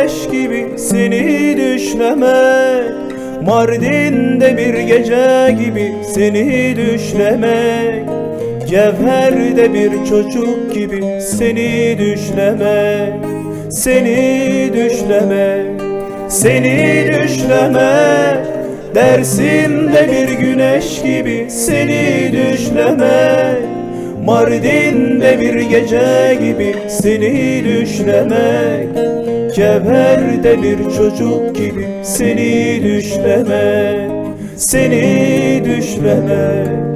güneş gibi seni düşlemek, Mardin'de bir gece gibi seni düşlemek, Cevher'de bir çocuk gibi seni düşlemek, seni düşlemek, seni düşlemek, Dersim'de bir güneş gibi seni düşlemek, Mardin'de bir gece gibi seni düşlemek, Cevher'de bir çocuk gibi seni düşlemek, seni düşlemek.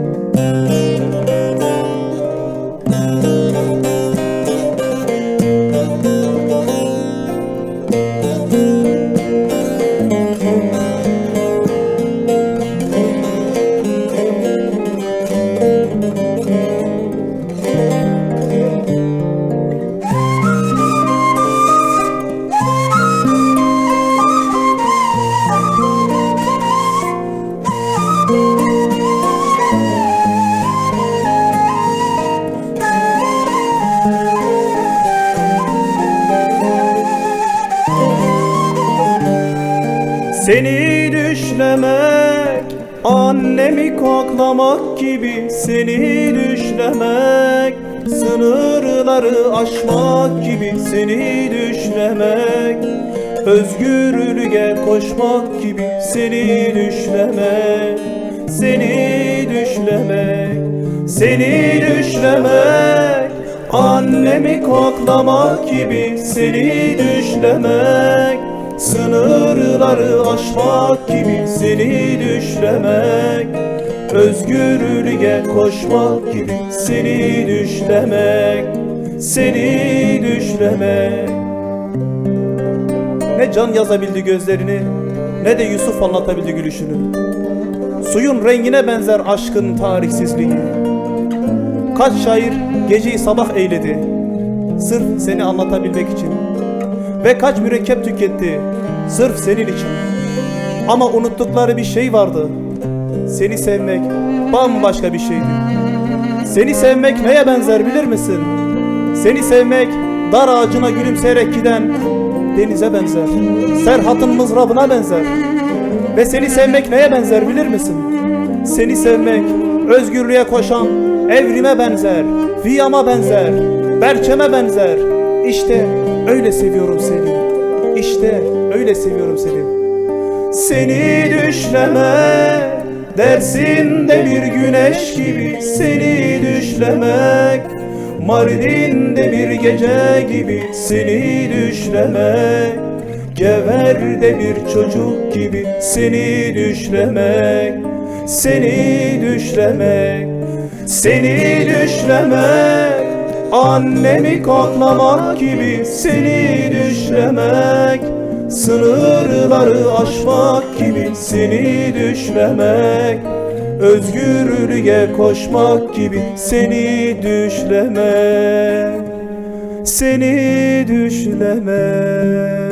Seni düşlemek, annemi koklamak gibi seni düşlemek, sınırları aşmak gibi seni düşlemek, özgürlüğe koşmak gibi seni düşlemek, seni düşlemek, seni düşlemek, annemi koklamak gibi seni düşlemek, sınırları aşmak gibi seni düşlemek, özgürlüğe koşmak gibi seni düşlemek, seni düşlemek. Ne can yazabildi gözlerini, ne de Yusuf anlatabildi gülüşünü. Suyun rengine benzer aşkın tarihsizliği. Kaç şair geceyi sabah eyledi, sırf seni anlatabilmek için. Ve kaç mürekkep tüketti, sırf senin için. Ama unuttukları bir şey vardı. Seni sevmek bambaşka bir şeydi. Seni sevmek neye benzer bilir misin? Seni sevmek dar ağacına gülümseyerek giden denize benzer. Serhat'ın mızrabına benzer. Ve seni sevmek neye benzer bilir misin? Seni sevmek özgürlüğe koşan evrime benzer. Fiyama benzer. Berçeme benzer. İşte öyle seviyorum seni. İşte öyle seviyorum seni. Seni düşlemek, Dersim'de bir güneş gibi seni düşlemek, Mardin'de bir gece gibi seni düşlemek, Cevher'de bir çocuk gibi seni düşlemek, seni düşlemek, seni düşlemek, annemi koklamak gibi seni düşlemek, sınırları aşmak gibi seni düşlemek, özgürlüğe koşmak gibi seni düşlemek, seni düşlemek.